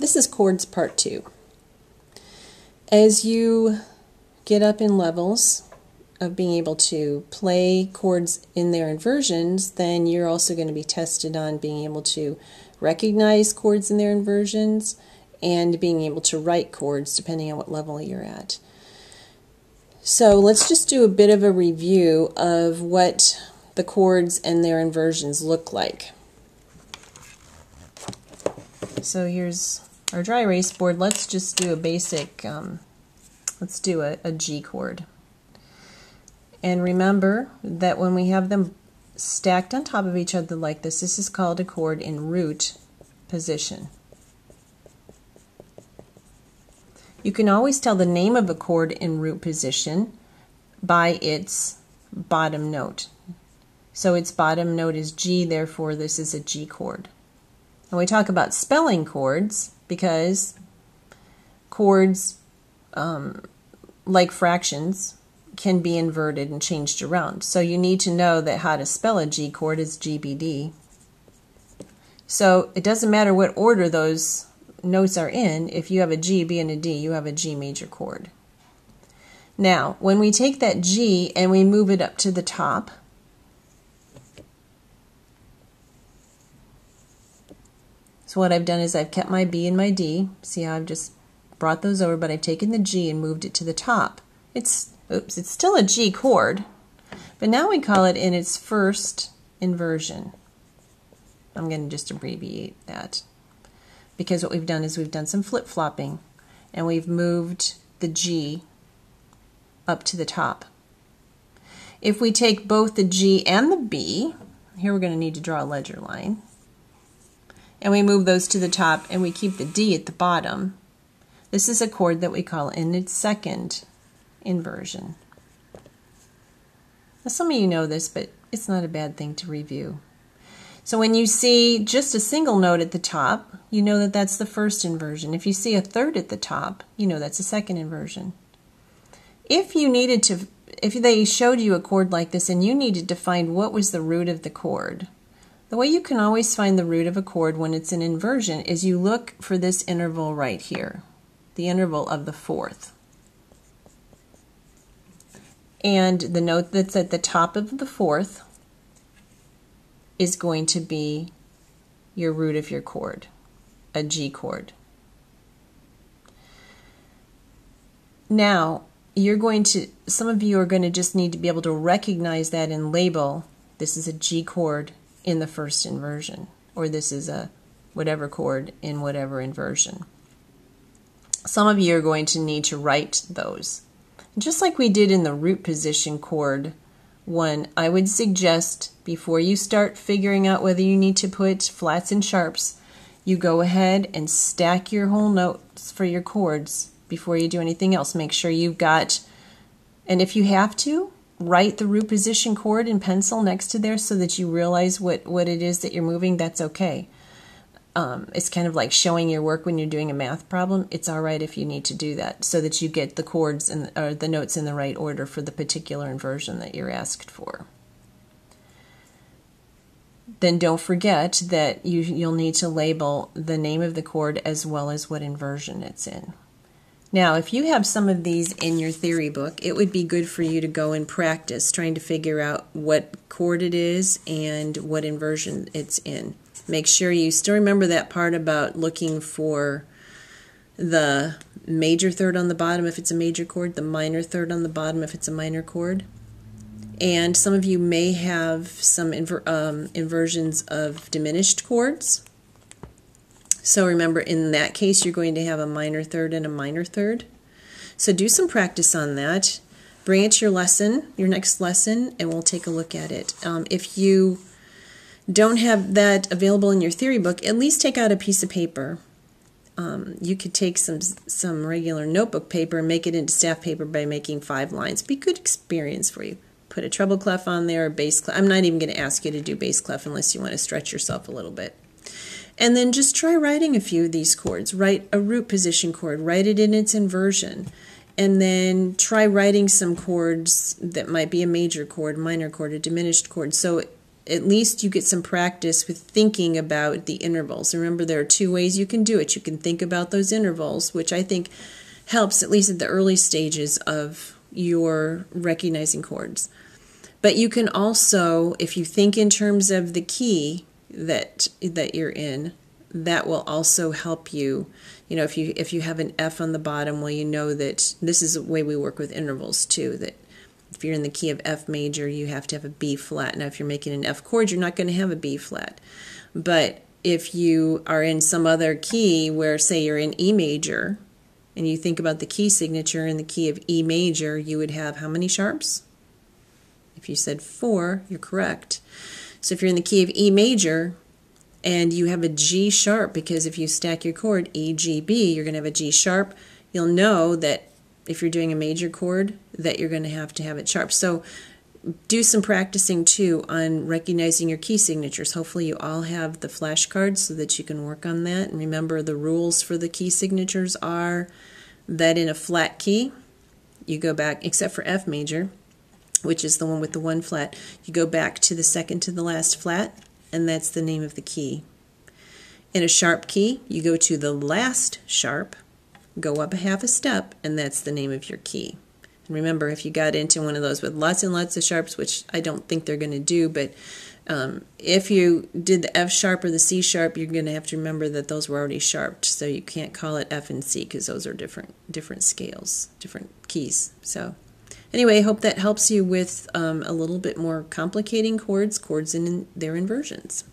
This is chords part 2. As you get up in levels of being able to play chords in their inversions, then you're also going to be tested on being able to recognize chords in their inversions and being able to write chords depending on what level you're at. So let's just do a bit of a review of what the chords and their inversions look like. So here's our dry erase board. Let's just do a basic, let's do a G chord. And remember that when we have them stacked on top of each other like this, this is called a chord in root position. You can always tell the name of a chord in root position by its bottom note. So its bottom note is G, therefore this is a G chord. And we talk about spelling chords because chords, like fractions, can be inverted and changed around. So you need to know that how to spell a G chord is GBD. So it doesn't matter what order those notes are in. If you have a G, B, and a D, you have a G major chord. Now, when we take that G and we move it up to the top, so what I've done is I've kept my B and my D. See how I've just brought those over, but I've taken the G and moved it to the top. It's still a G chord, but now we call it in its first inversion. I'm going to just abbreviate that because what we've done is we've done some flip-flopping and we've moved the G up to the top. If we take both the G and the B, here we're going to need to draw a ledger line, and we move those to the top and we keep the D at the bottom, this is a chord that we call in its second inversion. Now, some of you know this, but it's not a bad thing to review. So when you see just a single note at the top, you know that that's the first inversion. If you see a third at the top, you know that's a second inversion. If you needed to, if they showed you a chord like this and you needed to find what was the root of the chord, the way you can always find the root of a chord when it's an inversion is you look for this interval right here, the interval of the fourth. And the note that's at the top of the fourth is going to be your root of your chord, a G chord. Now, some of you are going to just need to be able to recognize that and label, this is a G chord in the first inversion, or this is a whatever chord in whatever inversion. Some of you are going to need to write those. Just like we did in the root position chord one, I would suggest before you start figuring out whether you need to put flats and sharps, you go ahead and stack your whole notes for your chords before you do anything else. Make sure you've got, and if you have to, write the root position chord in pencil next to there so that you realize what it is that you're moving. That's okay. It's kind of like showing your work when you're doing a math problem. It's all right if you need to do that so that you get the chords or the notes in the right order for the particular inversion that you're asked for. Then don't forget that you'll need to label the name of the chord as well as what inversion it's in. Now, if you have some of these in your theory book, it would be good for you to go and practice trying to figure out what chord it is and what inversion it's in. Make sure you still remember that part about looking for the major third on the bottom if it's a major chord, the minor third on the bottom if it's a minor chord. And some of you may have some inversions of diminished chords. So remember, in that case, you're going to have a minor third and a minor third. So do some practice on that. Bring it to your lesson, your next lesson, and we'll take a look at it. If you don't have that available in your theory book, at least take out a piece of paper. You could take some regular notebook paper and make it into staff paper by making 5 lines. Be a good experience for you. Put a treble clef on there, or bass clef. I'm not even going to ask you to do bass clef unless you want to stretch yourself a little bit. And then just try writing a few of these chords. Write a root position chord. Write it in its inversion. And then try writing some chords that might be a major chord, minor chord, a diminished chord. So at least you get some practice with thinking about the intervals. Remember, there are two ways you can do it. You can think about those intervals, which I think helps at least at the early stages of your recognizing chords. But you can also, if you think in terms of the key that you're in, that will also help you. You know, if you have an F on the bottom, well, you know that this is the way we work with intervals too, that if you're in the key of F major, you have to have a B flat. Now, if you're making an F chord, you're not going to have a B flat. But if you are in some other key where, say, you're in E major, and you think about the key signature in the key of E major, you would have how many sharps? If you said 4, you're correct. So if you're in the key of E major and you have a G sharp, because if you stack your chord E, G, B, you're going to have a G sharp, you'll know that if you're doing a major chord that you're going to have it sharp. So do some practicing too on recognizing your key signatures. Hopefully you all have the flashcards so that you can work on that. And remember, the rules for the key signatures are that in a flat key, you go back, except for F major, which is the one with the one flat, you go back to the second to the last flat, and that's the name of the key. In a sharp key, you go to the last sharp, go up a half a step, and that's the name of your key. And remember, if you got into one of those with lots and lots of sharps, which I don't think they're going to do, but if you did the F sharp or the C sharp, you're going to have to remember that those were already sharped, so you can't call it F and C because those are different scales, different keys. So anyway, I hope that helps you with a little bit more complicating chords and their inversions.